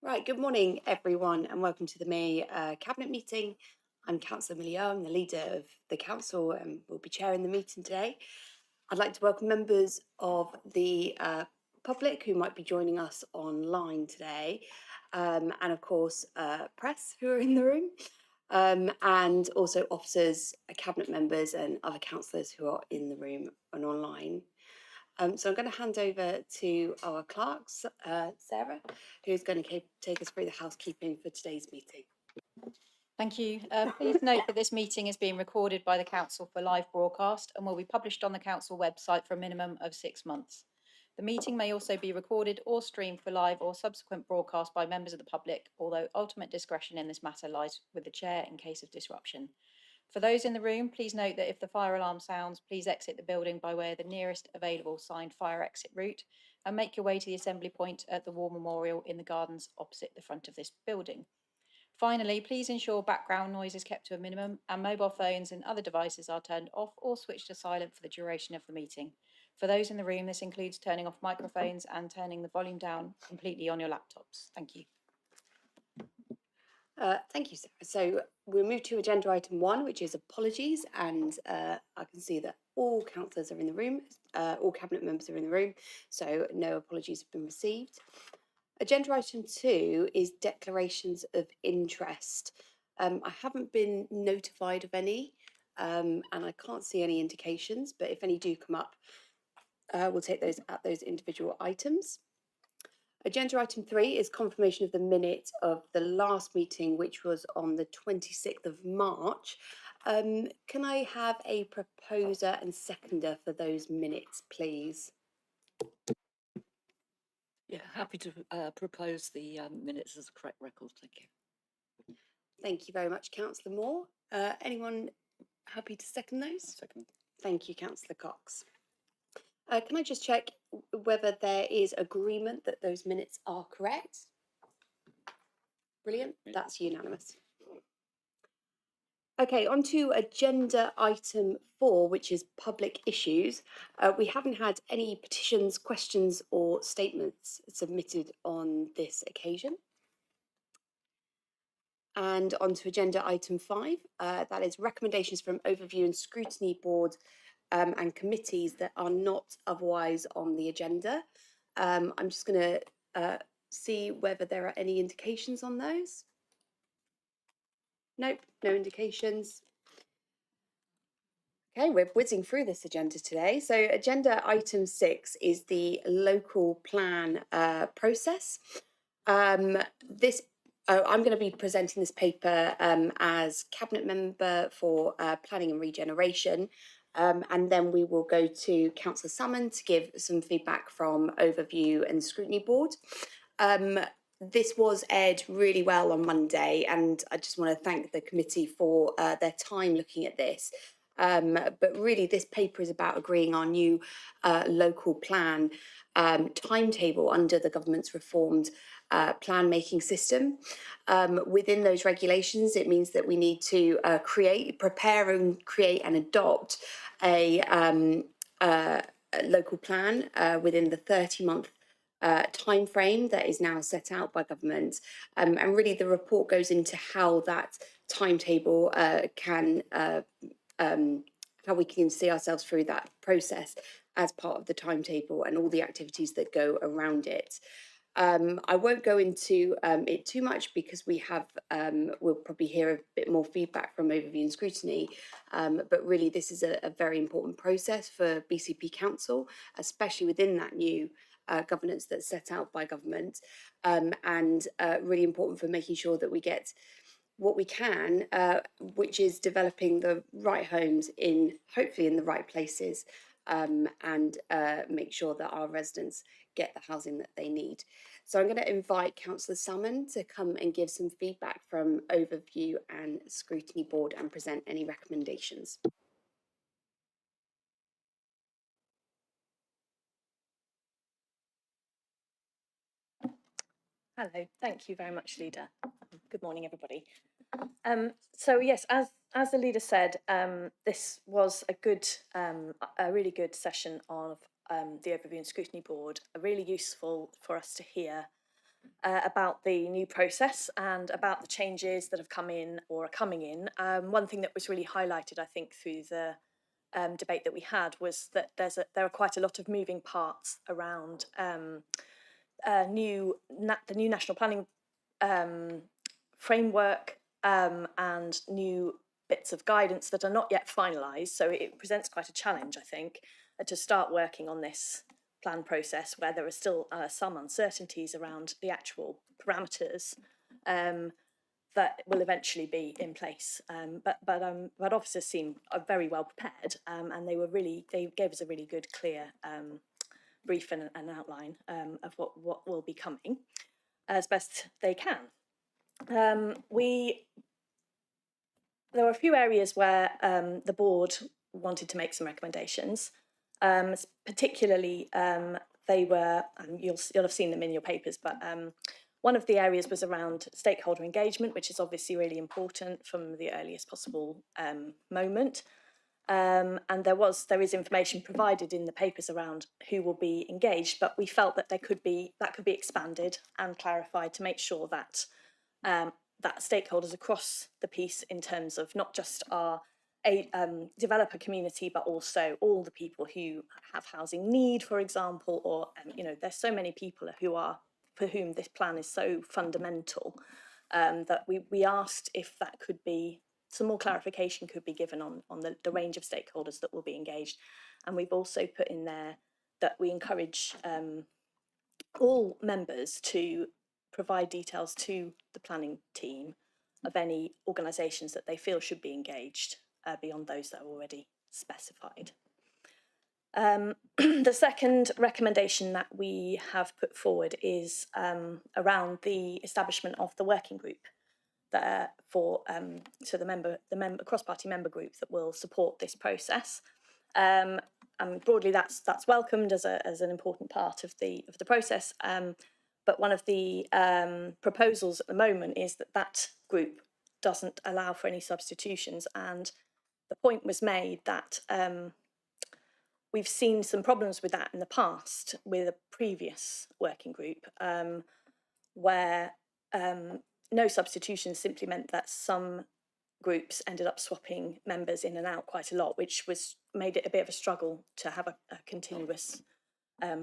Right, good morning everyone and welcome to the May Cabinet meeting. I'm Councillor Millie, I'm the leader of the council and will be chairing the meeting today. I'd like to welcome members of the public who might be joining us online today, and of course press who are in the room, and also officers, cabinet members and other councillors who are in the room and online. So I'm going to hand over to our clerks, Sarah, who's going to take us through the housekeeping for today's meeting. Thank you. Please note that this meeting is being recorded by the Council for live broadcast and will be published on the Council website for a minimum of 6 months. The meeting may also be recorded or streamed for live or subsequent broadcast by members of the public, although ultimate discretion in this matter lies with the Chair in case of disruption. For those in the room, please note that if the fire alarm sounds, please exit the building by way of the nearest available signed fire exit route and make your way to the assembly point at the War Memorial in the gardens opposite the front of this building. Finally, please ensure background noise is kept to a minimum and mobile phones and other devices are turned off or switched to silent for the duration of the meeting. For those in the room, this includes turning off microphones and turning the volume down completely on your laptops. Thank you. Thank you, Sarah. So we'll move to agenda item 1, which is apologies, and I can see that all councillors are in the room, all cabinet members are in the room, so no apologies have been received. Agenda item 2 is declarations of interest. I haven't been notified of any, and I can't see any indications, but if any do come up, we'll take those at those individual items. Agenda item 3 is confirmation of the minute of the last meeting, which was on the 26th of March. Can I have a proposer and seconder for those minutes, please? Yeah, happy to propose the minutes as a correct record. Thank you. Thank you very much, Councillor Moore. Anyone happy to second those? Second. Thank you, Councillor Cox. Can I just check whether there is agreement that those minutes are correct? Brilliant, that's unanimous. Okay, on to agenda item 4, which is public issues. We haven't had any petitions, questions or statements submitted on this occasion. And on to agenda item 5, that is recommendations from overview and scrutiny board and committees that are not otherwise on the agenda. I'm just going to see whether there are any indications on those. Nope, no indications. Okay, we're whizzing through this agenda today. So agenda item 6 is the local plan process. I'm going to be presenting this paper as cabinet member for planning and regeneration. And then we will go to Councillor Salmon to give some feedback from overview and scrutiny board. This was aired really well on Monday, and I just want to thank the committee for their time looking at this. But really this paper is about agreeing our new local plan timetable under the government's reformed plan making system. Within those regulations, it means that we need to prepare and create and adopt a local plan within the 30-month time frame that is now set out by government, and really the report goes into how that timetable how we can see ourselves through that process as part of the timetable and all the activities that go around it. I won't go into it too much because we have, we'll probably hear a bit more feedback from overview and scrutiny, but really this is a very important process for BCP Council, especially within that new governance that's set out by government, and really important for making sure that we get what we can, which is developing the right homes hopefully in the right places, and make sure that our residents get the housing that they need. So I'm going to invite Councillor Salmon to come and give some feedback from overview and scrutiny board and present any recommendations. Hello, thank you very much, Leader. Good morning, everybody. So yes, as the leader said, this was a really good session of the Overview and Scrutiny Board, really useful for us to hear about the new process and about the changes that have come in or are coming in. One thing that was really highlighted, I think, through the debate that we had was that there are quite a lot of moving parts around the new national planning framework and new bits of guidance that are not yet finalised. So it presents quite a challenge, I think, to start working on this plan process where there are still some uncertainties around the actual parameters that will eventually be in place. But officers seem very well prepared, and they gave us a really good, clear brief and an outline of what will be coming as best they can. There were a few areas where the board wanted to make some recommendations. Particularly, they were, and you'll have seen them in your papers, but one of the areas was around stakeholder engagement, which is obviously really important from the earliest possible moment. And there is information provided in the papers around who will be engaged, but we felt that that could be expanded and clarified to make sure that that stakeholders across the piece, in terms of not just our developer community, but also all the people who have housing need, for example, or there's so many people for whom this plan is so fundamental, that we asked if that could be, some more clarification could be given on the range of stakeholders that will be engaged. And we've also put in there that we encourage all members to provide details to the planning team of any organisations that they feel should be engaged beyond those that are already specified. The second recommendation that we have put forward is around the establishment of the working group for the cross-party member group that will support this process. And broadly, that's welcomed as an important part of the process. But one of the proposals at the moment is that group doesn't allow for any substitutions, and the point was made that we've seen some problems with that in the past with a previous working group, where no substitutions simply meant that some groups ended up swapping members in and out quite a lot, which made it a bit of a struggle to have a continuous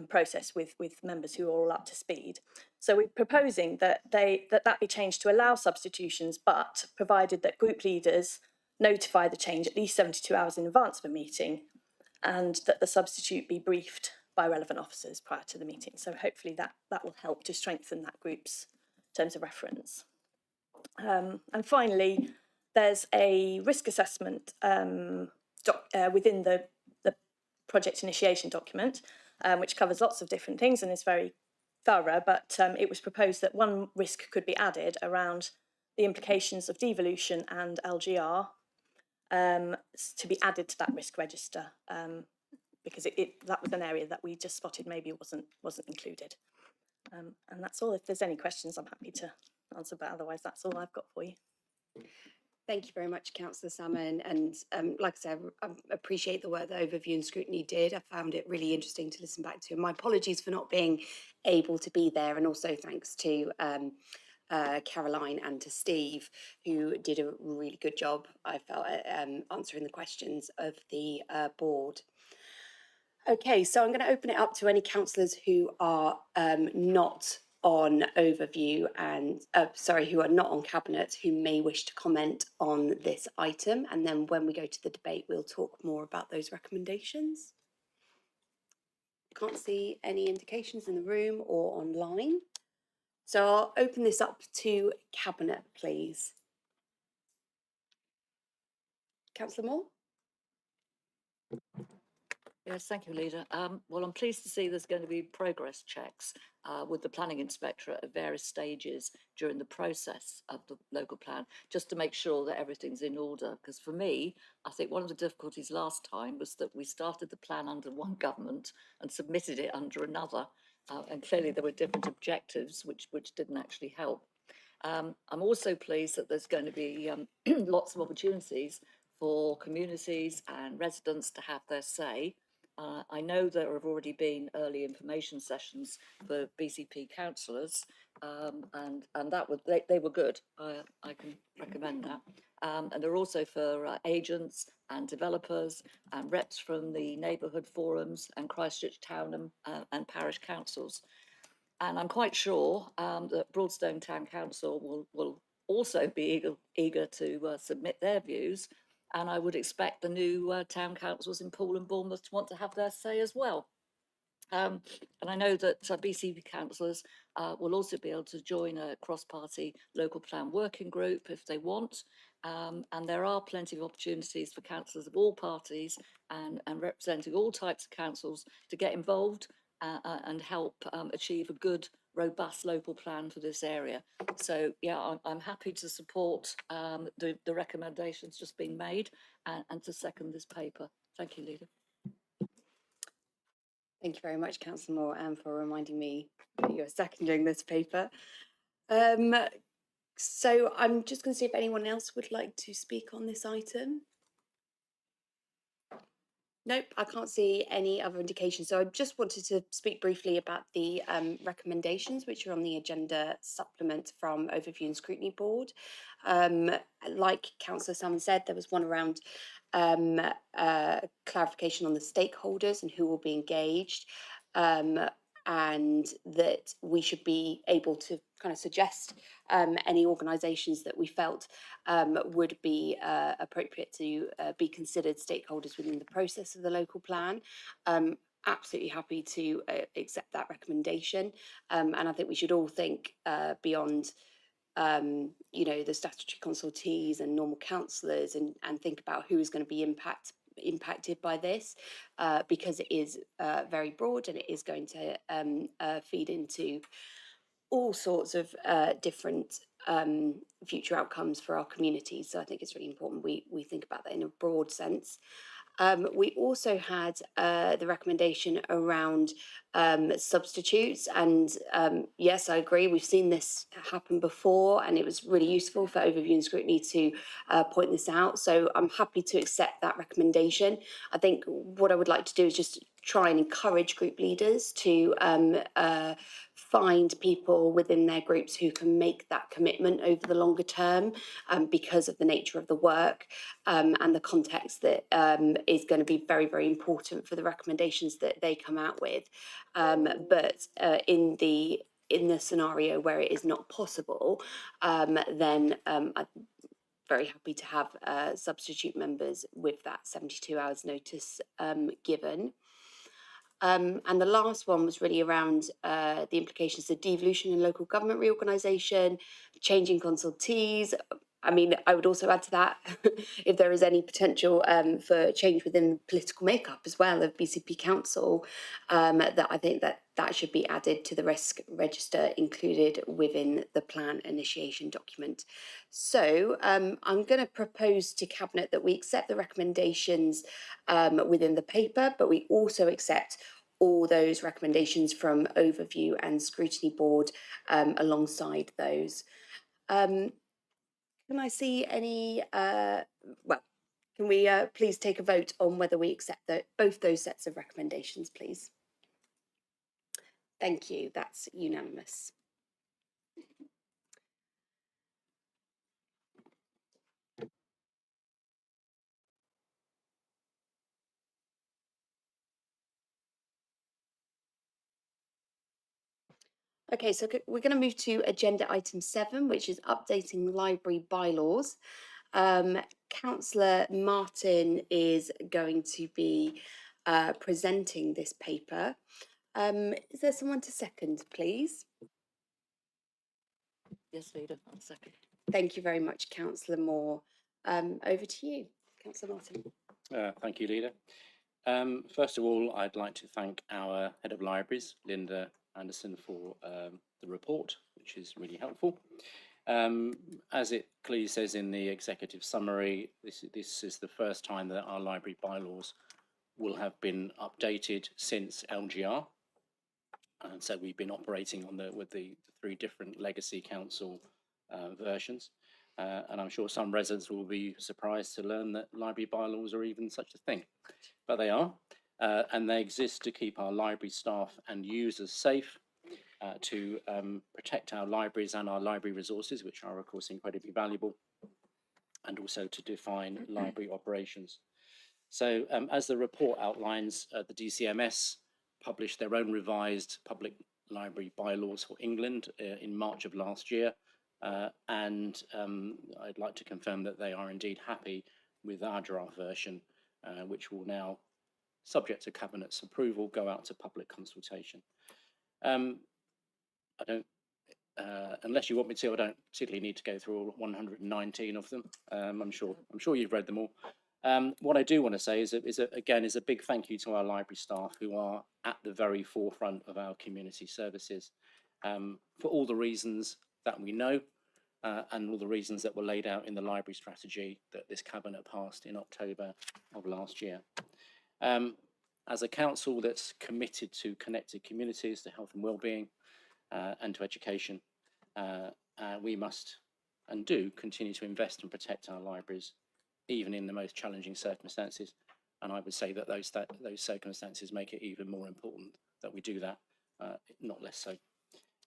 process with members who are all up to speed. So we're proposing that that be changed to allow substitutions, but provided that group leaders notify the change at least 72 hours in advance of a meeting, and that the substitute be briefed by relevant officers prior to the meeting. So hopefully that will help to strengthen that group's terms of reference. And finally, there's a risk assessment within the project initiation document, which covers lots of different things and is very thorough, but it was proposed that one risk could be added around the implications of devolution and LGR to be added to that risk register, because that was an area that we just spotted maybe wasn't included. And that's all. If there's any questions, I'm happy to answer, but otherwise that's all I've got for you. Thank you very much, Councillor Salmon. And like I said, I appreciate the work that Overview and Scrutiny did. I found it really interesting to listen back to. And my apologies for not being able to be there. And also thanks to Caroline and to Steve, who did a really good job, I felt, at answering the questions of the board. Okay, so I'm going to open it up to any councillors who are not on Overview and who are not on Cabinet, who may wish to comment on this item, and then when we go to the debate we'll talk more about those recommendations. Can't see any indications in the room or online, so I'll open this up to Cabinet, please. Councillor Moore? Yes, thank you, Leader. Well, I'm pleased to see there's going to be progress checks with the planning inspector at various stages during the process of the local plan, just to make sure that everything's in order. Because for me, I think one of the difficulties last time was that we started the plan under one government and submitted it under another. And clearly there were different objectives, which didn't actually help. I'm also pleased that there's going to be lots of opportunities for communities and residents to have their say I know there have already been early information sessions for BCP councillors, and that was they were good. I can recommend that. And they're also for agents and developers and reps from the neighbourhood forums and Christchurch town and parish councils. And I'm quite sure that Broadstone Town Council will also be eager to submit their views. And I would expect the new town councils in Poole and Bournemouth to want to have their say as well. And I know that BCP councillors will also be able to join a cross-party local plan working group if they want. And there are plenty of opportunities for councillors of all parties and representing all types of councils to get involved and help achieve a good, robust local plan for this area. So yeah, I'm happy to support the recommendations just being made and to second this paper. Thank you, Leader. Thank you very much, Councillor Moore, and for reminding me that you're seconding this paper. So I'm just going to see if anyone else would like to speak on this item. Nope, I can't see any other indications. So I just wanted to speak briefly about the recommendations which are on the agenda supplement from Overview and Scrutiny Board. Like Councillor Salmon said, there was one around clarification on the stakeholders and who will be engaged, and that we should be able to kind of suggest any organisations that we felt would be appropriate to be considered stakeholders within the process of the local plan. Absolutely happy to accept that recommendation, and I think we should all think beyond you know, the statutory consultees and normal councillors and think about who is going to be impacted by this, because it is very broad and it is going to feed into all sorts of different future outcomes for our communities. So I think it's really important we think about that in a broad sense. We also had the recommendation around substitutes, and yes, I agree, we've seen this happen before, and it was really useful for Overview and Scrutiny to point this out. So I'm happy to accept that recommendation. I think what I would like to do is just try and encourage group leaders to find people within their groups who can make that commitment over the longer term, because of the nature of the work and the context that is going to be very, very important for the recommendations that they come out with. But in the scenario where it is not possible, then I'm very happy to have substitute members with that 72 hours notice given. And the last one was really around the implications of devolution in local government reorganisation, changing consultees. I mean, I would also add to that if there is any potential for change within the political makeup as well of BCP Council, that I think that should be added to the risk register included within the plan initiation document. So I'm going to propose to Cabinet that we accept the recommendations within the paper, but we also accept all those recommendations from Overview and Scrutiny Board alongside those. Can I see any, well, can we please take a vote on whether we accept both those sets of recommendations, please? Thank you, that's unanimous. Okay, so we're going to move to agenda item 7, which is updating library bylaws. Councillor Martin is going to be presenting this paper. Is there someone to second, please? Yes, Leader, I'll second. Thank you very much, Councillor Moore. Over to you, Councillor Martin. Thank you, Leader. First of all, I'd like to thank our Head of Libraries, Linda Anderson, for the report, which is really helpful. As it clearly says in the executive summary, this is the first time that our library bylaws will have been updated since LGR. And so we've been operating on with the 3 different legacy council versions. And I'm sure some residents will be surprised to learn that library bylaws are even such a thing, but they are. and they exist to keep our library staff and users safe, to protect our libraries and our library resources, which are of course incredibly valuable, and also to define library operations. So as the report outlines, the DCMS published their own revised public library bylaws for England in March of last year, and I'd like to confirm that they are indeed happy with our draft version, which will now, subject to Cabinet's approval, go out to public consultation. I don't, unless you want me to, I don't particularly need to go through all 119 of them. I'm sure you've read them all. What I do want to say is a big thank you to our library staff, who are at the very forefront of our community services, for all the reasons that we know, and all the reasons that were laid out in the library strategy that this Cabinet passed in October of last year. As a council that's committed to connected communities, to health and wellbeing, and to education, we must and do continue to invest and protect our libraries, even in the most challenging circumstances. And I would say that those circumstances make it even more important that we do that, not less so.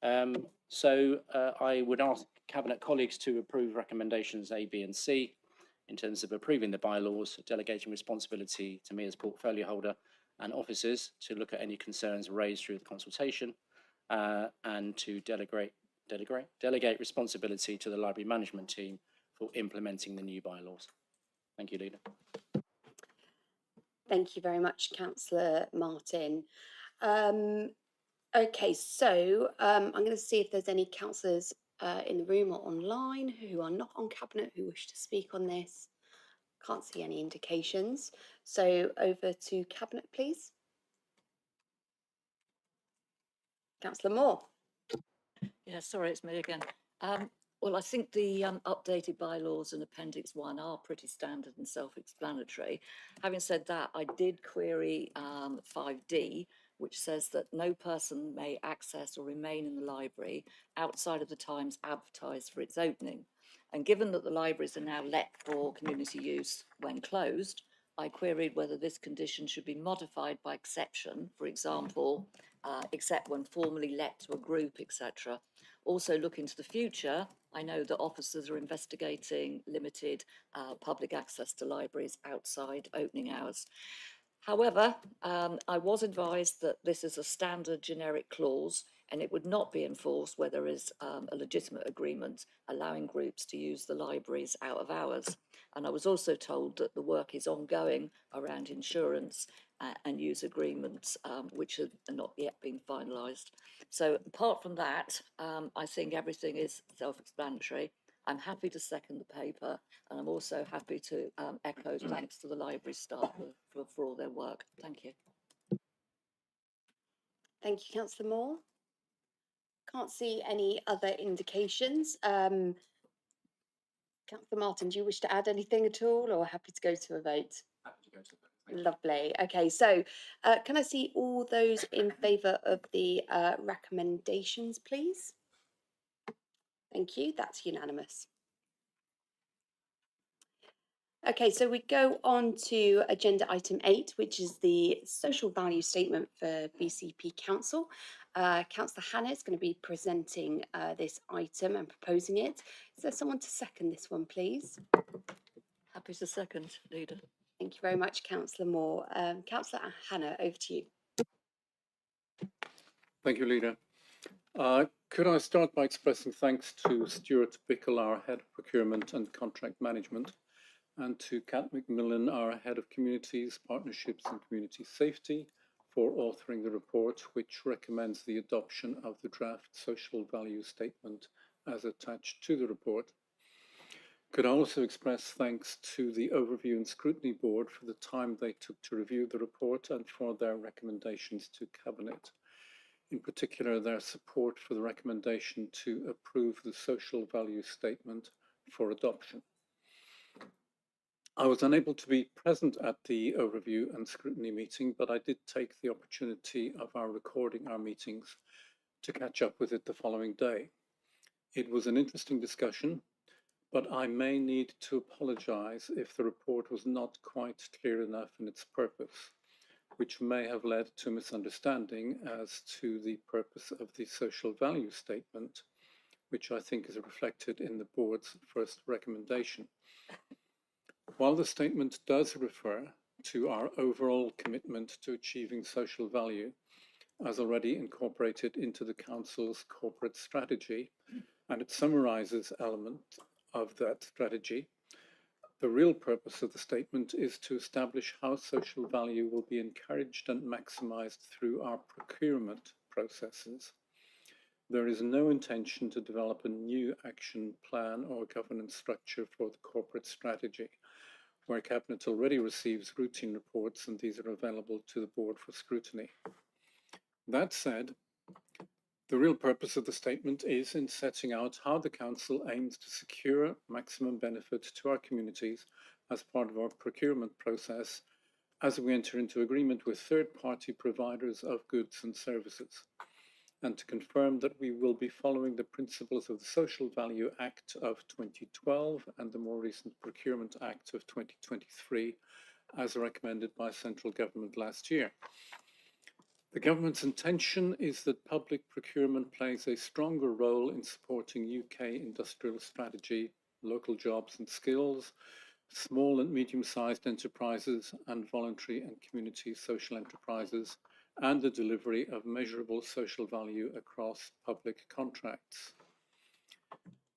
I would ask Cabinet colleagues to approve recommendations A, B and C in terms of approving the bylaws, delegating responsibility to me as portfolio holder and officers to look at any concerns raised through the consultation, and to delegate responsibility to the library management team for implementing the new bylaws. Thank you, Leader. Thank you very much, Councillor Martin. Okay, so I'm going to see if there's any councillors in the room or online who are not on Cabinet who wish to speak on this. Can't see any indications. So over to Cabinet, please. Councillor Moore. Yeah, sorry, it's me again. Well, I think the updated bylaws and Appendix 1 are pretty standard and self-explanatory. Having said that, I did query 5D, which says that no person may access or remain in the library outside of the times advertised for its opening. And given that the libraries are now let for community use when closed, I queried whether this condition should be modified by exception, for example, except when formally let to a group, etc. Also, look into the future. I know that officers are investigating limited public access to libraries outside opening hours. However, I was advised that this is a standard generic clause and it would not be enforced where there is a legitimate agreement allowing groups to use the libraries out of hours. And I was also told that the work is ongoing around insurance and use agreements, which have not yet been finalised. So apart from that, I think everything is self-explanatory. I'm happy to second the paper, and I'm also happy to echo thanks to the library staff for all their work. Thank you. Thank you, Councillor Moore. Can't see any other indications. Councillor Martin, do you wish to add anything at all, or happy to go to a vote? Happy to go to the vote. Lovely. Okay, so can I see all those in favour of the recommendations, please? Thank you. That's unanimous. Okay, so we go on to agenda item 8, which is the social value statement for BCP Council. Councillor Hannah is going to be presenting this item and proposing it. Is there someone to second this one, please? Happy to second, Leader. Thank you very much, Councillor Moore. Councillor Hannah, over to you. Thank you, Leader. Could I start by expressing thanks to Stuart Bickle, our Head of Procurement and Contract Management, and to Kat McMillan, our Head of Communities, Partnerships and Community Safety, for authoring the report, which recommends the adoption of the draft social value statement as attached to the report. Could I also express thanks to the Overview and Scrutiny Board for the time they took to review the report and for their recommendations to Cabinet. In particular, their support for the recommendation to approve the social value statement for adoption. I was unable to be present at the Overview and Scrutiny meeting, but I did take the opportunity of recording our meetings to catch up with it the following day. It was an interesting discussion, but I may need to apologise if the report was not quite clear enough in its purpose. which may have led to misunderstanding as to the purpose of the social value statement, which I think is reflected in the board's first recommendation. While the statement does refer to our overall commitment to achieving social value, as already incorporated into the Council's corporate strategy, and it summarises elements of that strategy, the real purpose of the statement is to establish how social value will be encouraged and maximised through our procurement processes. There is no intention to develop a new action plan or governance structure for the corporate strategy, where Cabinet already receives routine reports and these are available to the board for scrutiny. That said, the real purpose of the statement is in setting out how the Council aims to secure maximum benefit to our communities as part of our procurement process as we enter into agreement with third-party providers of goods and services, and to confirm that we will be following the principles of the Social Value Act of 2012 and the more recent Procurement Act of 2023, as recommended by central government last year. The government's intention is that public procurement plays a stronger role in supporting UK industrial strategy, local jobs and skills, small and medium-sized enterprises and voluntary and community social enterprises, and the delivery of measurable social value across public contracts.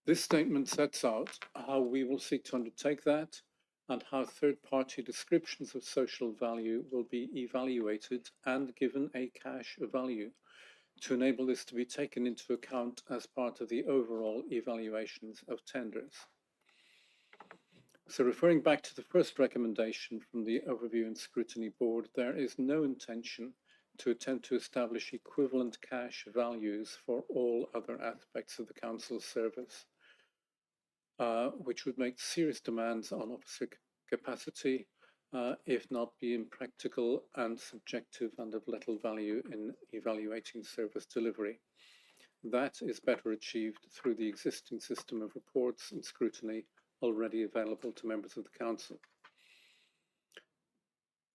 This statement sets out how we will seek to undertake that and how third-party descriptions of social value will be evaluated and given a cash value to enable this to be taken into account as part of the overall evaluations of tenders. So referring back to the first recommendation from the Overview and Scrutiny Board, there is no intention to attempt to establish equivalent cash values for all other aspects of the Council's service, which would make serious demands on officer capacity, if not be impractical and subjective and of little value in evaluating service delivery. That is better achieved through the existing system of reports and scrutiny already available to members of the Council.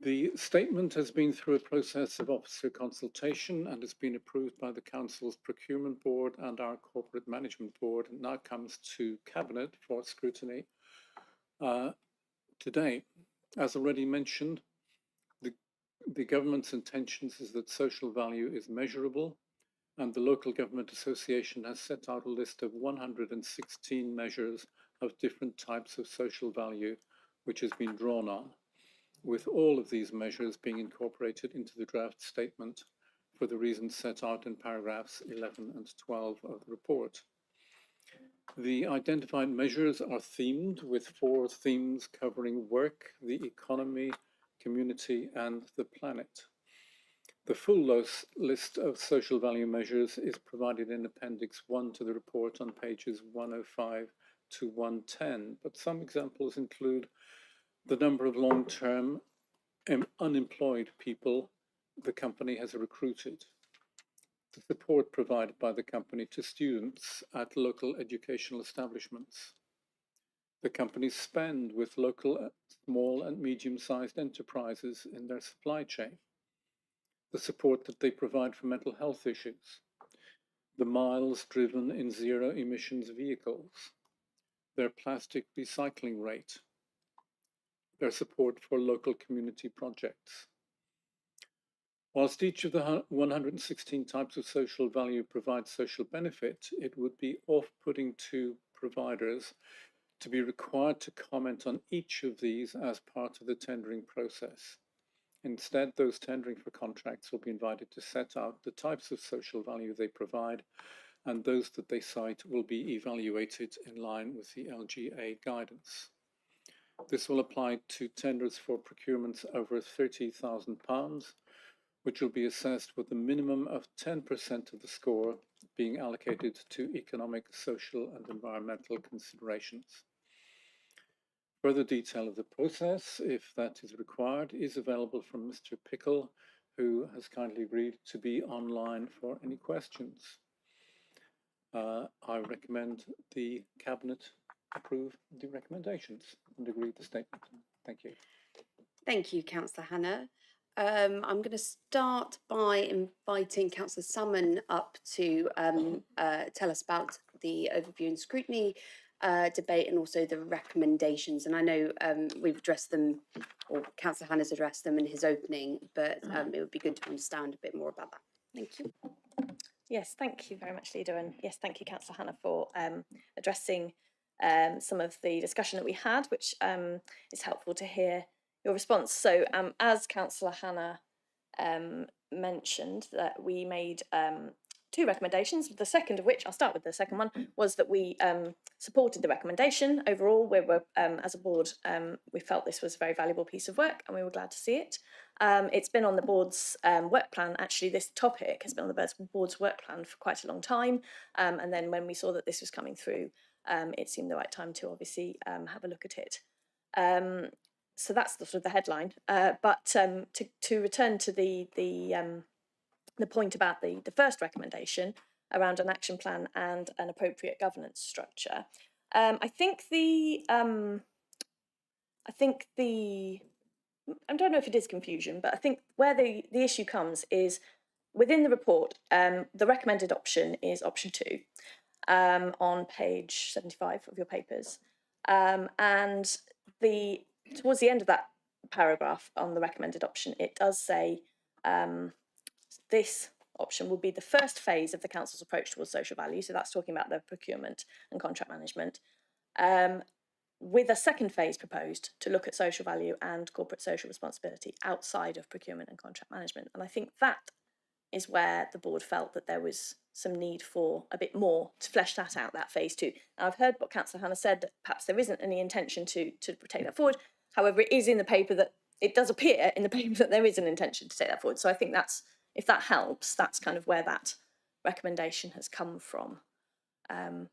The statement has been through a process of officer consultation and has been approved by the Council's Procurement Board and our Corporate Management Board, and now comes to Cabinet for scrutiny today. As already mentioned, the government's intentions is that social value is measurable, and the Local Government Association has set out a list of 116 measures of different types of social value, which has been drawn on, with all of these measures being incorporated into the draft statement for the reasons set out in paragraphs 11 and 12 of the report. The identified measures are themed, with 4 themes covering work, the economy, community, and the planet. The full list of social value measures is provided in Appendix 1 to the report on pages 105 to 110, but some examples include the number of long-term unemployed people the company has recruited, the support provided by the company to students at local educational establishments, the company's spend with local small and medium-sized enterprises in their supply chain, the support that they provide for mental health issues, the miles driven in zero emissions vehicles, their plastic recycling rate, their support for local community projects. Whilst each of the 116 types of social value provides social benefit, it would be off-putting to providers to be required to comment on each of these as part of the tendering process. Instead, those tendering for contracts will be invited to set out the types of social value they provide, and those that they cite will be evaluated in line with the LGA guidance. This will apply to tenders for procurements over £30,000, which will be assessed with a minimum of 10% of the score being allocated to economic, social, and environmental considerations. Further detail of the process, if that is required, is available from Mr. Pickle, who has kindly agreed to be online for any questions. I recommend the Cabinet approve the recommendations and agree with the statement. Thank you. Thank you, Councillor Hannah. I'm going to start by inviting Councillor Salmon up to tell us about the overview and scrutiny debate and also the recommendations. And I know we've addressed them, or Councillor Hannah's addressed them in his opening, but it would be good to understand a bit more about that. Thank you. Yes, thank you very much, Leader, and yes, thank you, Councillor Hannah, for addressing some of the discussion that we had, which is helpful to hear your response. So, as Councillor Hannah mentioned, that we made two recommendations. The second of which, I'll start with the second one, was that we supported the recommendation overall. We were, as a board, we felt this was a very valuable piece of work, and we were glad to see it. It's been on the board's work plan. Actually, this topic has been on the board's work plan for quite a long time. And then when we saw that this was coming through, it seemed the right time to obviously have a look at it. So that's the sort of the headline. But to return to the point about the first recommendation around an action plan and an appropriate governance structure, I don't know if it is confusion, but I think where the issue comes is within the report, the recommended option is option 2 on page 75 of your papers. And towards the end of that paragraph on the recommended option, it does say this option will be the first phase of the council's approach towards social value. So that's talking about the procurement and contract management. With a second phase proposed to look at social value and corporate social responsibility outside of procurement and contract management. And I think that is where the board felt that there was some need for a bit more to flesh that out, that phase 2. Now, I've heard what Councillor Hannah said, that perhaps there isn't any intention to take that forward. However, it is in the paper that, it does appear in the paper that there is an intention to take that forward. So I think that's, if that helps, that's kind of where that recommendation has come from. And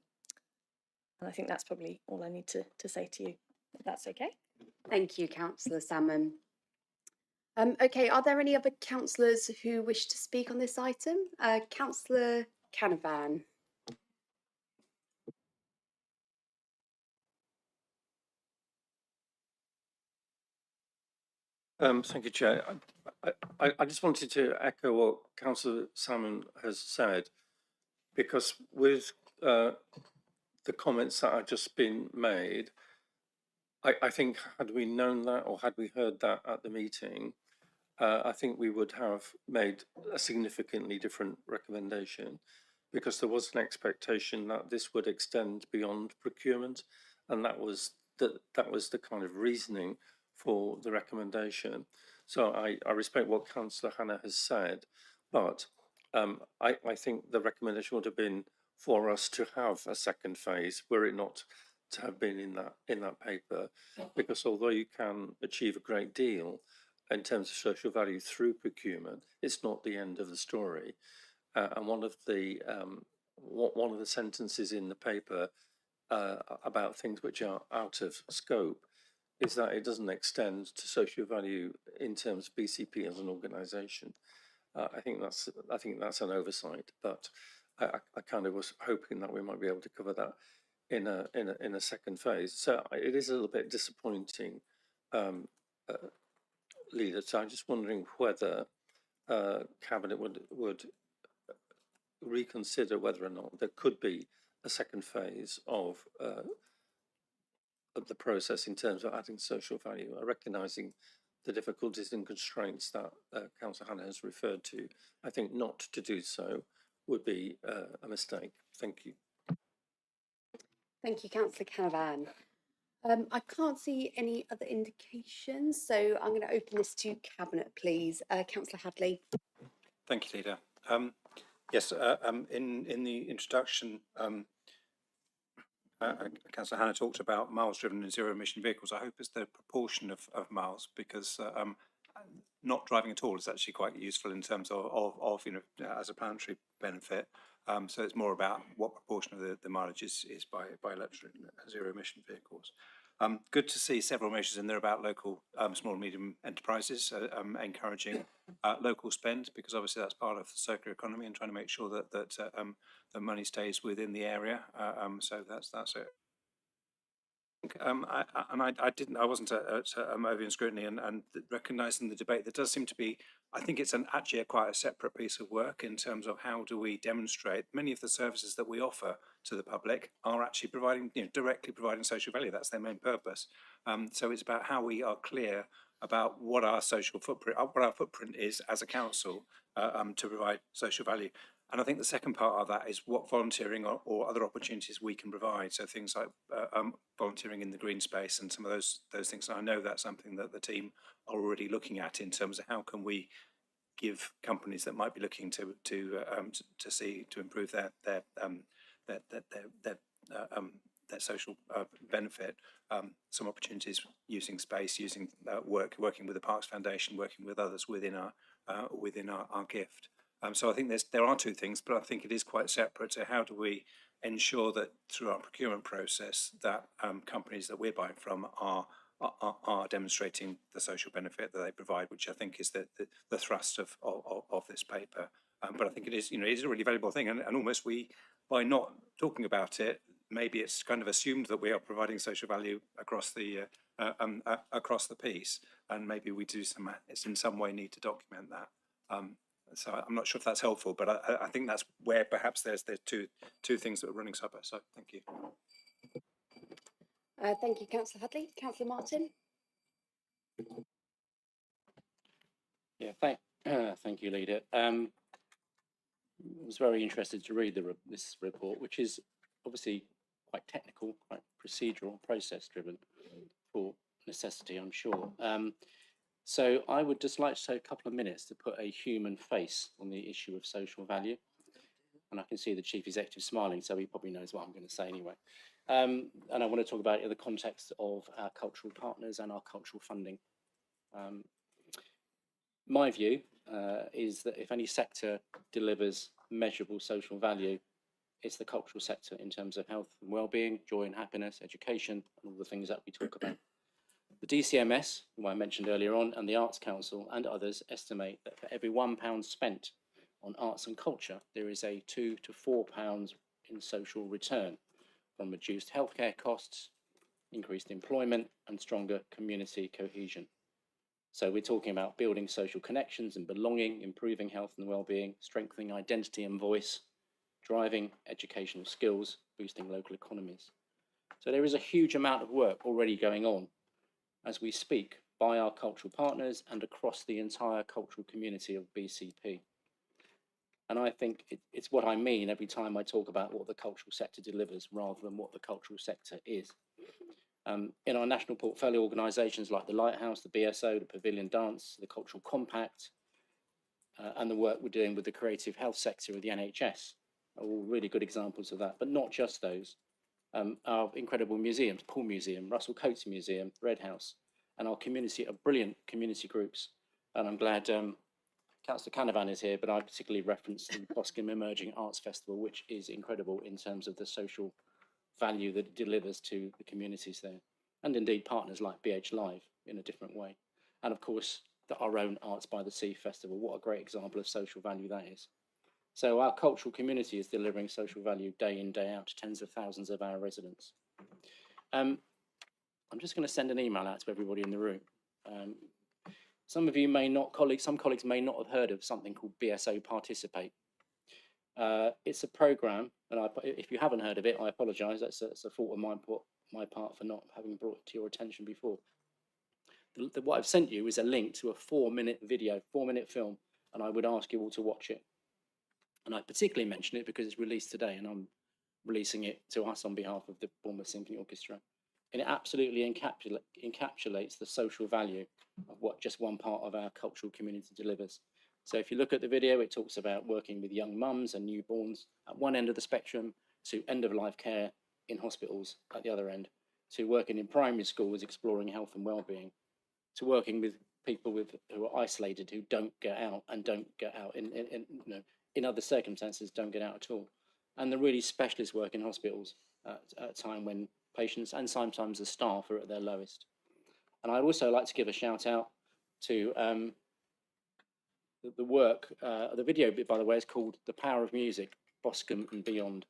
I think that's probably all I need to say to you, if that's okay. Thank you, Councillor Salmon. Okay, are there any other councillors who wish to speak on this item? Councillor Canavan. Thank you, Chair. I just wanted to echo what Councillor Salmon has said, because with the comments that have just been made, I think had we known that or had we heard that at the meeting, I think we would have made a significantly different recommendation, because there was an expectation that this would extend beyond procurement, and that was the kind of reasoning for the recommendation. So I respect what Councillor Hannah has said, but I think the recommendation would have been for us to have a second phase, were it not to have been in that paper, because although you can achieve a great deal in terms of social value through procurement, it's not the end of the story. And one of the sentences in the paper about things which are out of scope is that it doesn't extend to social value in terms of BCP as an organisation. I think that's an oversight, but I kind of was hoping that we might be able to cover that in a second phase. So it is a little bit disappointing, Leader. So I'm just wondering whether Cabinet would reconsider whether or not there could be a second phase of the process in terms of adding social value, recognising the difficulties and constraints that Councillor Hannah has referred to. I think not to do so would be a mistake. Thank you. Thank you, Councillor Canavan. I can't see any other indications, so I'm going to open this to Cabinet, please. Councillor Hadley. Thank you, Leader. Yes, in the introduction, Councillor Hannah talked about miles driven in zero-emission vehicles. I hope it's the proportion of miles, because not driving at all is actually quite useful in terms of as a planetary benefit. So it's more about what proportion of the mileage is by electric zero-emission vehicles. Good to see several measures in there about local small and medium enterprises, encouraging local spend, because obviously that's part of the circular economy, and trying to make sure that the money stays within the area. So that's it. I wasn't at Ovian Scrutiny, and recognising the debate, there does seem to be, I think it's actually quite a separate piece of work in terms of how do we demonstrate many of the services that we offer to the public are actually providing, directly providing social value. That's their main purpose. So it's about how we are clear about what our social footprint, what our footprint is as a council to provide social value. And I think the second part of that is what volunteering or other opportunities we can provide. So things like volunteering in the green space and some of those things. And I know that's something that the team are already looking at in terms of how can we give companies that might be looking to improve their social benefit, some opportunities using space, using working with the Parks Foundation, working with others within our gift. So I think there are two things, but I think it is quite separate to how do we ensure that through our procurement process that companies that we're buying from are demonstrating the social benefit that they provide, which I think is the thrust of this paper. But I think it is, it is a really valuable thing, and almost by not talking about it, maybe it's kind of assumed that we are providing social value across the piece, and maybe we do in some way need to document that. So I'm not sure if that's helpful, but I think that's where perhaps there's two things that are running side by side. Thank you. Thank you, Councillor Hadley. Councillor Martin. Yeah, thank you, Leader. I was very interested to read this report, which is obviously quite technical, quite procedural, process-driven for necessity, I'm sure. So I would just like to take a couple of minutes to put a human face on the issue of social value. And I can see the Chief Executive smiling, so he probably knows what I'm going to say anyway. And I want to talk about it in the context of our cultural partners and our cultural funding. My view is that if any sector delivers measurable social value, it's the cultural sector in terms of health and well-being, joy and happiness, education, and all the things that we talk about. The DCMS, who I mentioned earlier on, and the Arts Council and others estimate that for every £1 spent on arts and culture, there is a £2 to £4 in social return from reduced healthcare costs, increased employment, and stronger community cohesion. So we're talking about building social connections and belonging, improving health and well-being, strengthening identity and voice, driving educational skills, boosting local economies. So there is a huge amount of work already going on as we speak by our cultural partners and across the entire cultural community of BCP. And I think it's what I mean every time I talk about what the cultural sector delivers rather than what the cultural sector is. In our national portfolio organisations like the Lighthouse, the BSO, the Pavilion Dance, the Cultural Compact, and the work we're doing with the creative health sector of the NHS are all really good examples of that, but not just those. Our incredible museums, Paul Museum, Russell Coates Museum, Red House, and our community are brilliant community groups. And I'm glad Councillor Canavan is here, but I particularly referenced the Boscombe Emerging Arts Festival, which is incredible in terms of the social value that it delivers to the communities there. And indeed partners like BH Live in a different way. And of course, our own Arts by the Sea Festival. What a great example of social value that is. So our cultural community is delivering social value day in, day out to tens of thousands of our residents. I'm just going to send an email out to everybody in the room. Some of you may not, some colleagues may not have heard of something called BSO Participate. It's a programme, and if you haven't heard of it, I apologise. That's a fault of my part for not having brought it to your attention before. What I've sent you is a link to a 4-minute video, 4-minute film, and I would ask you all to watch it. And I particularly mention it because it's released today and I'm releasing it to us on behalf of the Bournemouth Symphony Orchestra. And it absolutely encapsulates the social value of what just one part of our cultural community delivers. So if you look at the video, it talks about working with young mums and newborns at one end of the spectrum, to end-of-life care in hospitals at the other end, to working in primary schools, exploring health and well-being, to working with people who are isolated, who don't get out and don't get out in other circumstances, don't get out at all. And the really specialist work in hospitals at a time when patients and sometimes the staff are at their lowest. And I'd also like to give a shout out to the work, the video, by the way, is called The Power of Music, Boscombe and Beyond.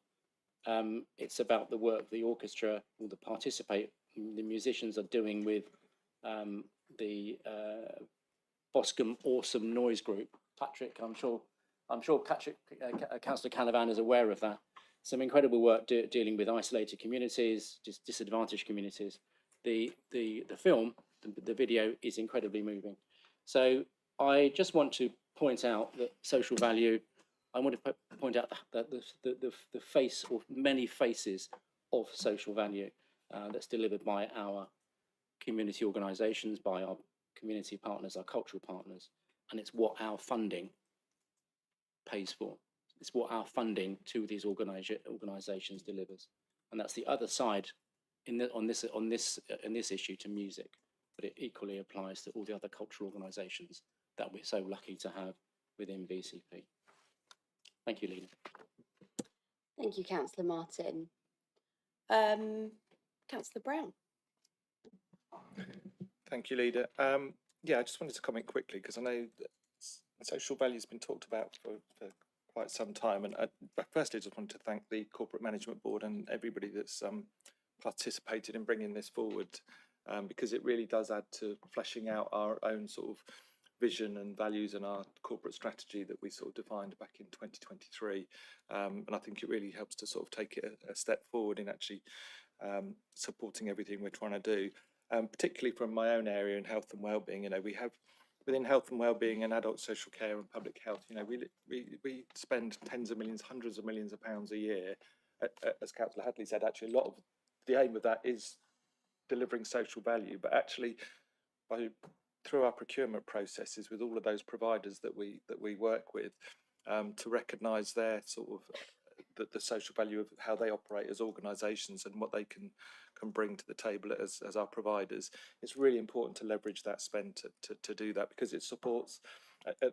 It's about the work the orchestra, or the Participate the musicians are doing with the Boscombe Awesome Noise Group. Patrick, I'm sure Patrick, Councillor Canavan is aware of that. Some incredible work dealing with isolated communities, just disadvantaged communities. The film, the video is incredibly moving. So I just want to point out that social value, I want to point out that the face or many faces of social value that's delivered by our community organisations, by our community partners, our cultural partners, and it's what our funding pays for. It's what our funding to these organisations delivers, and that's the other side on this issue to music, but it equally applies to all the other cultural organisations that we're so lucky to have within BCP. Thank you, Lena. Thank you, Councillor Martin. Councillor Brown. Thank you, Leader. Yeah, I just wanted to comment quickly because I know that social value has been talked about for quite some time. And firstly, I just wanted to thank the Corporate Management Board and everybody that's participated in bringing this forward, because it really does add to fleshing out our own sort of vision and values and our corporate strategy that we sort of defined back in 2023. And I think it really helps to sort of take it a step forward in actually supporting everything we're trying to do. Particularly from my own area in health and wellbeing, you know, we have within health and wellbeing and adult social care and public health, you know, we spend tens of millions, hundreds of millions of pounds a year. As Councillor Hadley said, actually a lot of the aim of that is delivering social value, but actually through our procurement processes with all of those providers that we work with, to recognise their sort of the social value of how they operate as organisations and what they can bring to the table as our providers. It's really important to leverage that spend to do that, because it supports,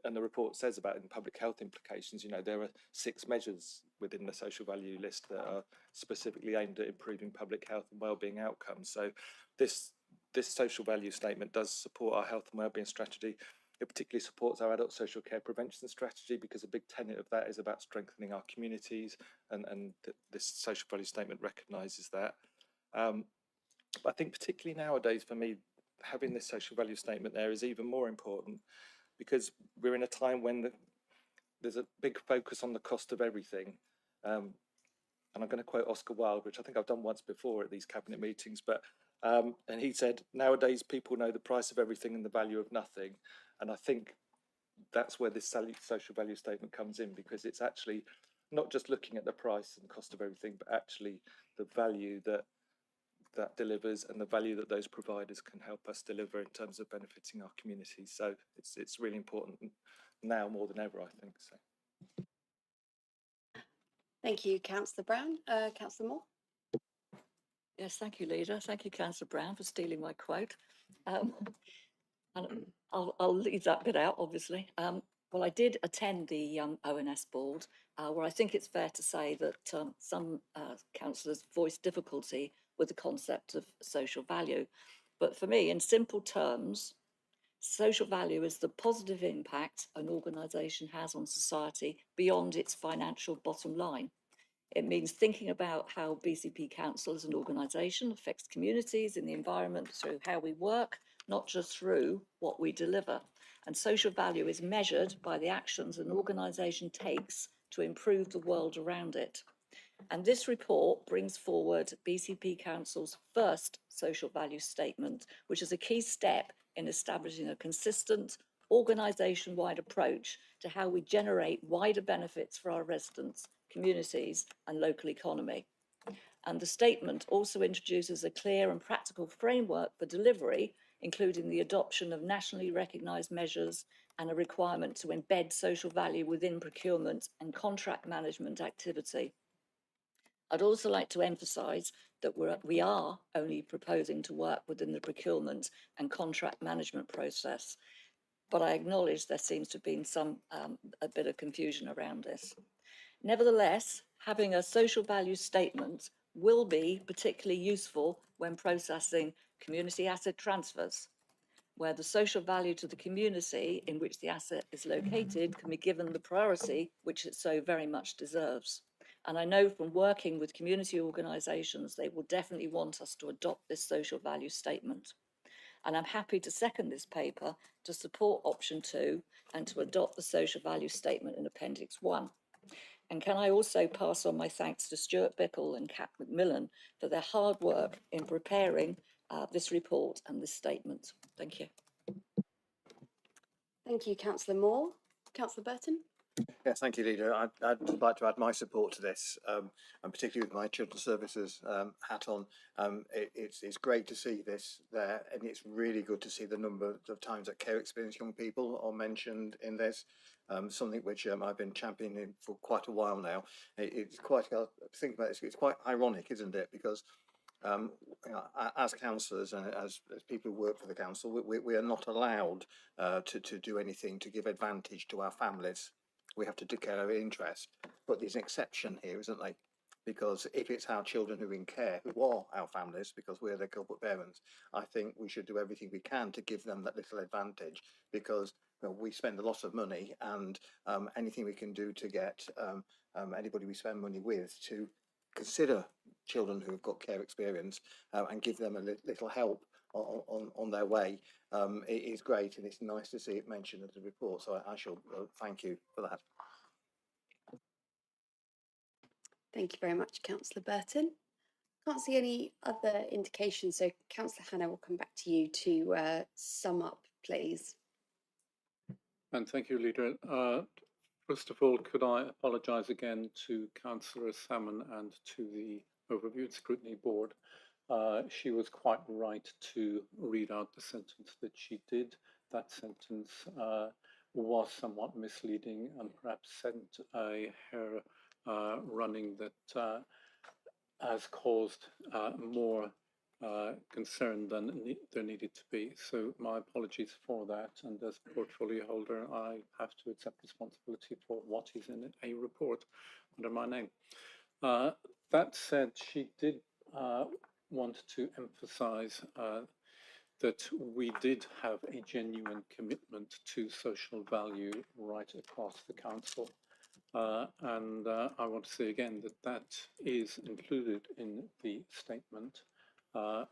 and the report says about in public health implications, you know, there are 6 measures within the social value list that are specifically aimed at improving public health and wellbeing outcomes. So this social value statement does support our health and wellbeing strategy. It particularly supports our adult social care prevention strategy, because a big tenet of that is about strengthening our communities, and this social value statement recognises that. But I think particularly nowadays for me, having this social value statement there is even more important, because we're in a time when there's a big focus on the cost of everything. And I'm going to quote Oscar Wilde, which I think I've done once before at these cabinet meetings, but and he said, nowadays people know the price of everything and the value of nothing. And I think that's where this social value statement comes in, because it's actually not just looking at the price and cost of everything, but actually the value that delivers and the value that those providers can help us deliver in terms of benefiting our communities. So it's really important now more than ever, I think. So. Thank you, Councillor Brown. Councillor Moore. Yes, thank you, Leader. Thank you, Councillor Brown, for stealing my quote. And I'll leave that bit out, obviously. Well, I did attend the ONS board, where I think it's fair to say that some councillors voiced difficulty with the concept of social value. But for me, in simple terms, social value is the positive impact an organisation has on society beyond its financial bottom line. It means thinking about how BCP Council as an organisation affects communities and the environment through how we work, not just through what we deliver. And social value is measured by the actions an organisation takes to improve the world around it. And this report brings forward BCP Council's first social value statement, which is a key step in establishing a consistent organisation-wide approach to how we generate wider benefits for our residents, communities and local economy. And the statement also introduces a clear and practical framework for delivery, including the adoption of nationally recognised measures and a requirement to embed social value within procurement and contract management activity. I'd also like to emphasise that we are only proposing to work within the procurement and contract management process, but I acknowledge there seems to have been a bit of confusion around this. Nevertheless, having a social value statement will be particularly useful when processing community asset transfers, where the social value to the community in which the asset is located can be given the priority which it so very much deserves. And I know from working with community organisations, they will definitely want us to adopt this social value statement. And I'm happy to second this paper to support option 2 and to adopt the social value statement in Appendix 1. And can I also pass on my thanks to Stuart Bickle and Kat Macmillan for their hard work in preparing this report and this statement. Thank you. Thank you, Councillor Moore. Councillor Burton. Yes, thank you, Leader. I'd like to add my support to this, and particularly with my children's services hat on. It's great to see this there, and it's really good to see the number of times that care experienced young people are mentioned in this. Something which I've been championing for quite a while now. It's quite, think about this, it's quite ironic, isn't it? Because you know, as councillors and as people who work for the council, we are not allowed to do anything to give advantage to our families. We have to declare our interest, but there's an exception here, isn't there? Because if it's our children who are in care, who are our families, because we're their corporate parents, I think we should do everything we can to give them that little advantage, because we spend a lot of money, and anything we can do to get anybody we spend money with to consider children who have got care experience and give them a little help on their way, it is great, and it's nice to see it mentioned in the report. So I shall thank you for that. Thank you very much, Councillor Burton. Can't see any other indications, so Councillor Hannah, will come back to you to sum up, please. And thank you, Leader. First of all, could I apologise again to Councillor Salmon and to the Overview and Scrutiny Board. She was quite right to read out the sentence that she did. That sentence was somewhat misleading and perhaps sent a hair running that has caused more concern than there needed to be. So my apologies for that. And as portfolio holder, I have to accept responsibility for what is in a report under my name. That said, she did want to emphasize that we did have a genuine commitment to social value right across the council. And I want to say again that that is included in the statement.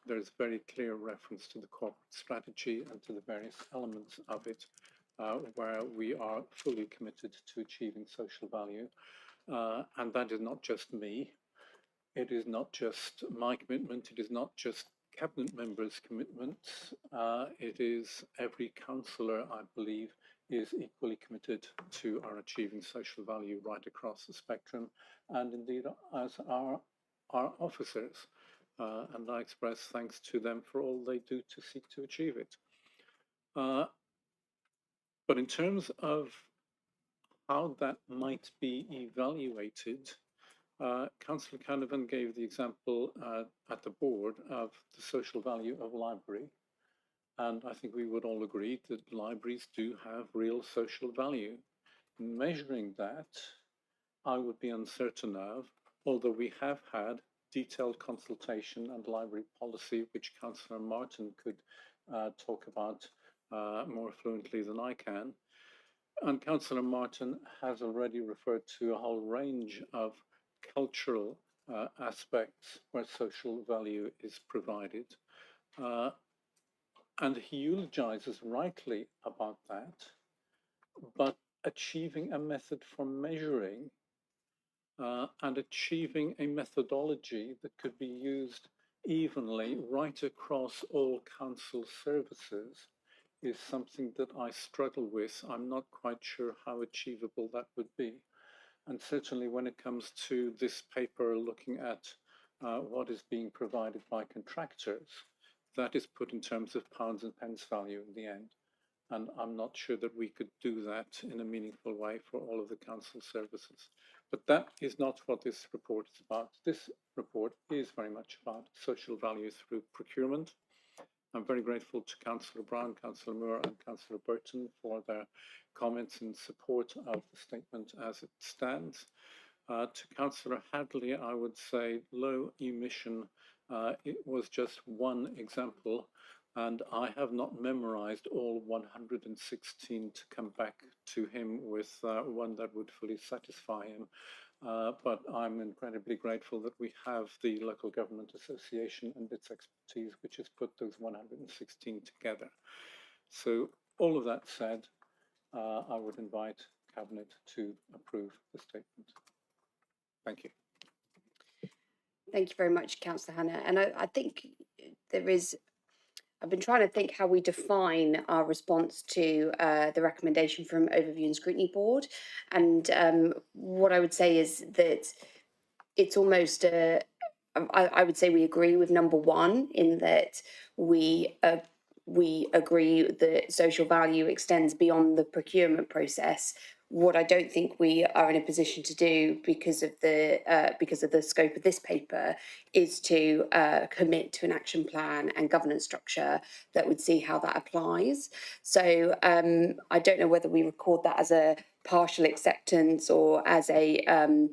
There's very clear reference to the corporate strategy and to the various elements of it, where we are fully committed to achieving social value. And that is not just me. It is not just my commitment. It is not just cabinet members' commitments. It is every councillor, I believe, is equally committed to our achieving social value right across the spectrum, and indeed as our officers. And I express thanks to them for all they do to seek to achieve it. But in terms of how that might be evaluated, Councillor Canavan gave the example at the board of the social value of library. And I think we would all agree that libraries do have real social value. Measuring that, I would be uncertain of, although we have had detailed consultation and library policy, which Councillor Martin could talk about more fluently than I can. And Councillor Martin has already referred to a whole range of cultural aspects where social value is provided. And he eulogizes rightly about that, but achieving a method for measuring and achieving a methodology that could be used evenly right across all council services is something that I struggle with. I'm not quite sure how achievable that would be. And certainly when it comes to this paper looking at what is being provided by contractors, that is put in terms of pounds and pence value in the end. And I'm not sure that we could do that in a meaningful way for all of the council services. But that is not what this report is about. This report is very much about social value through procurement. I'm very grateful to Councillor Brown, Councillor Moore and Councillor Burton for their comments in support of the statement as it stands. To Councillor Hadley, I would say low emission, it was just one example. And I have not memorized all 116 to come back to him with one that would fully satisfy him. But I'm incredibly grateful that we have the Local Government Association and its expertise, which has put those 116 together. So all of that said, I would invite Cabinet to approve the statement. Thank you. Thank you very much, Councillor Hannah. And I think there is, I've been trying to think how we define our response to the recommendation from Overview and Scrutiny Board. And what I would say is that it's almost I would say we agree with number one in that we agree that social value extends beyond the procurement process. What I don't think we are in a position to do because of the scope of this paper is to commit to an action plan and governance structure that would see how that applies. So I don't know whether we record that as a partial acceptance or as a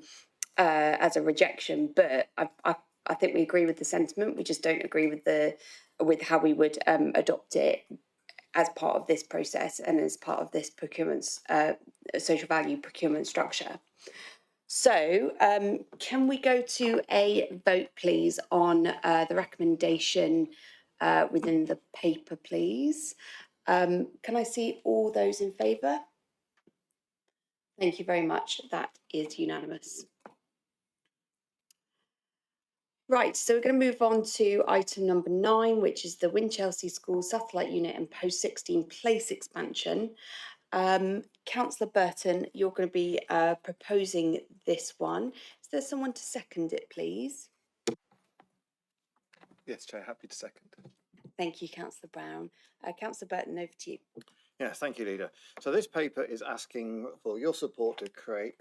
rejection, but I think we agree with the sentiment. We just don't agree with how we would adopt it as part of this process and as part of this procurement social value procurement structure. So can we go to a vote, please, on the recommendation within the paper, please? Can I see all those in favour? Thank you very much. That is unanimous. Right, so we're going to move on to item number 9, which is the Winchelsea School Satellite Unit and Post-16 Place expansion. Councillor Burton, you're going to be proposing this one. Is there someone to second it, please? Yes, Chair, happy to second. Thank you, Councillor Brown. Councillor Burton, over to you. Yes, thank you, Leader. So this paper is asking for your support to create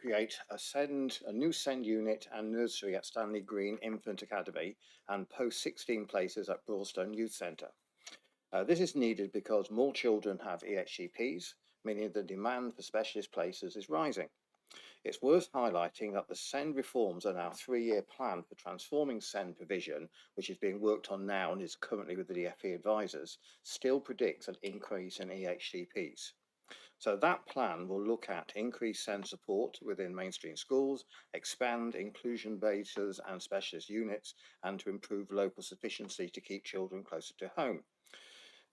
a new SEND unit and nursery at Stanley Green Infant Academy and post-16 places at Broadstone Youth Centre. This is needed because more children have EHCPs, meaning the demand for specialist places is rising. It's worth highlighting that the SEND reforms are now a 3-year plan for transforming SEND provision, which is being worked on now and is currently with the DfE advisors, still predicts an increase in EHCPs. So that plan will look at increased SEND support within mainstream schools, expand inclusion bases and specialist units, and to improve local sufficiency to keep children closer to home.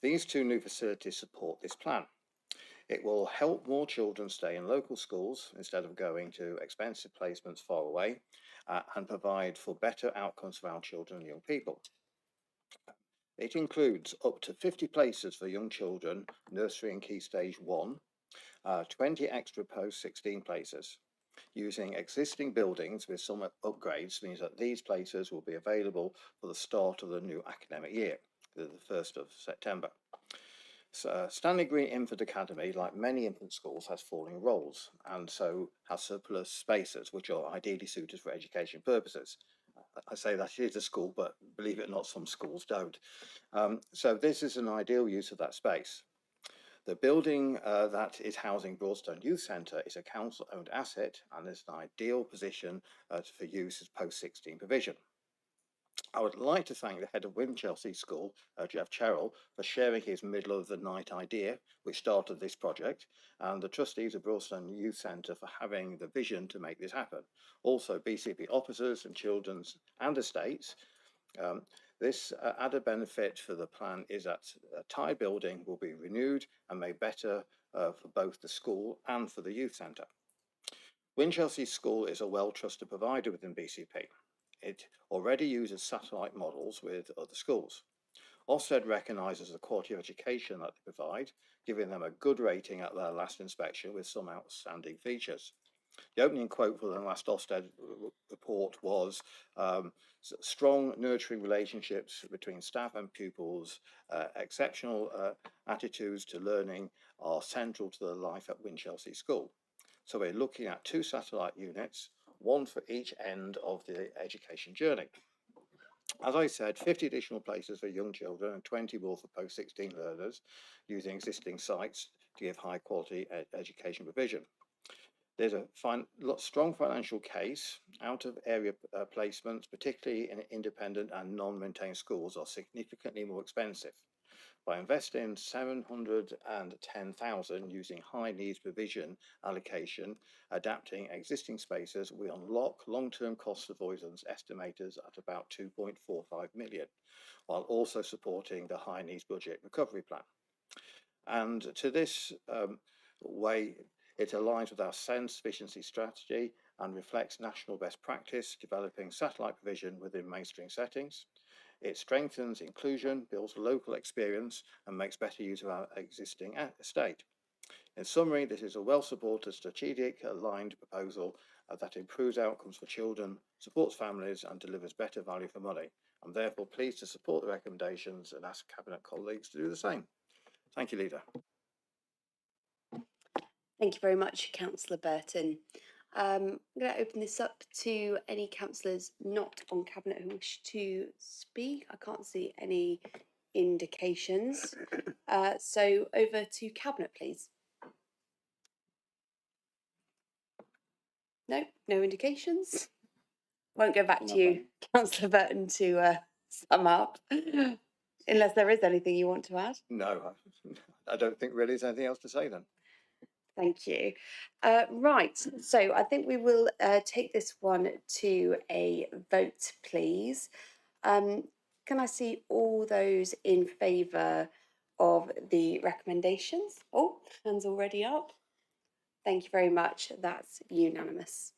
These 2 new facilities support this plan. It will help more children stay in local schools instead of going to expensive placements far away and provide for better outcomes for our children and young people. It includes up to 50 places for young children, nursery and key stage 1, 20 extra post-16 places. Using existing buildings with some upgrades means that these places will be available for the start of the new academic year, the 1st of September. So, Stanley Green Infant Academy, like many infant schools, has falling roles and so has surplus spaces which are ideally suited for education purposes. I say that it is a school, but believe it or not, some schools don't. So this is an ideal use of that space. The building that is housing Broadstone Youth Centre is a council-owned asset and is an ideal position for use as post-16 provision. I would like to thank the head of Winchelsea School, Jeff Cherrell, for sharing his middle of the night idea, which started this project, and the trustees of Broadstone Youth Centre for having the vision to make this happen. Also, BCP officers and children's and estates. This added benefit for the plan is that a Thai building will be renewed and made better for both the school and for the youth centre. Winchelsea School is a well-trusted provider within BCP. It already uses satellite models with other schools. Ofsted recognises the quality of education that they provide, giving them a good rating at their last inspection with some outstanding features. The opening quote for the last Ofsted report was, strong nurturing relationships between staff and pupils, exceptional attitudes to learning are central to the life at Winchelsea School. So we're looking at 2 satellite units, 1 for each end of the education journey. As I said, 50 additional places for young children and 20 more for post-16 learners using existing sites to give high quality education provision. There's a strong financial case. Out of area placements, particularly in independent and non-maintained schools, are significantly more expensive. By investing 710,000 using high needs provision allocation, adapting existing spaces, we unlock long-term cost avoidance estimators at about 2.45 million, while also supporting the high needs budget recovery plan. And to this way, it aligns with our SEND sufficiency strategy and reflects national best practice, developing satellite provision within mainstream settings. It strengthens inclusion, builds local experience, and makes better use of our existing estate. In summary, this is a well-supported, strategic, aligned proposal that improves outcomes for children, supports families, and delivers better value for money. I'm therefore pleased to support the recommendations and ask Cabinet colleagues to do the same. Thank you, Leader. Thank you very much, Councillor Burton. I'm going to open this up to any councillors not on Cabinet who wish to speak. I can't see any indications. So over to Cabinet, please. No, no indications. Won't go back to you, Councillor Burton, to sum up, unless there is anything you want to add. No, I don't think really there's anything else to say then. Thank you. Right, so I think we will take this one to a vote, please. Can I see all those in favour of the recommendations? Oh, hands already up. Thank you very much. That's unanimous.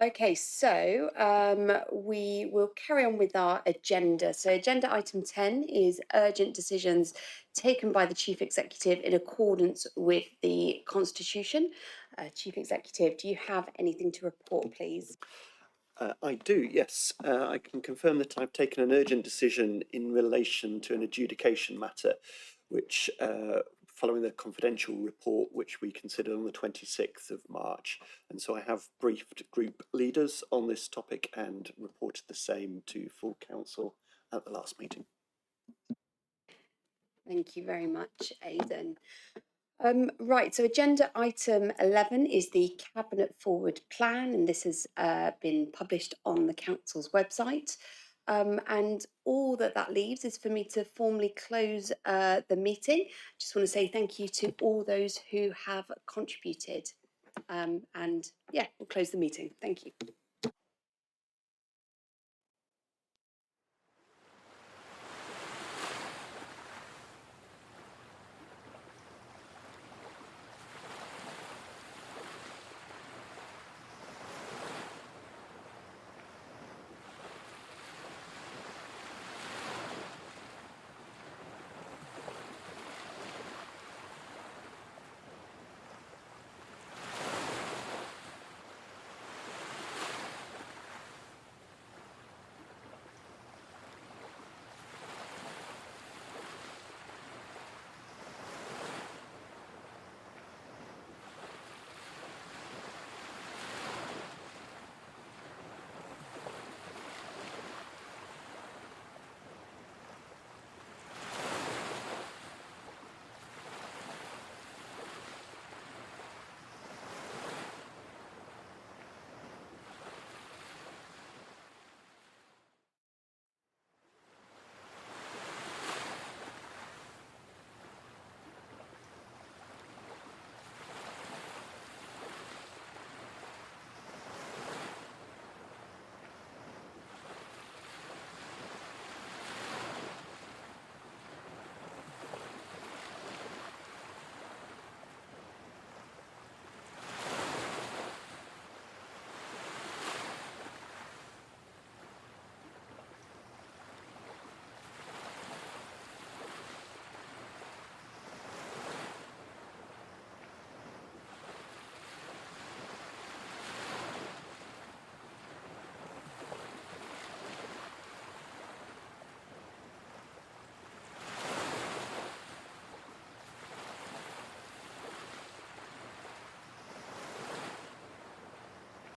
Okay, so we will carry on with our agenda. So agenda item 10 is urgent decisions taken by the Chief Executive in accordance with the Constitution. Chief Executive, do you have anything to report, please? I do, yes. I can confirm that I've taken an urgent decision in relation to an adjudication matter, which, following the confidential report, which we considered on the 26th of March. And so I have briefed group leaders on this topic and reported the same to full council at the last meeting. Thank you very much, Aidan. Right, so agenda item 11 is the Cabinet Forward Plan, and this has been published on the Council's website. And all that leaves is for me to formally close the meeting. Just want to say thank you to all those who have contributed. And yeah, we'll close the meeting. Thank you.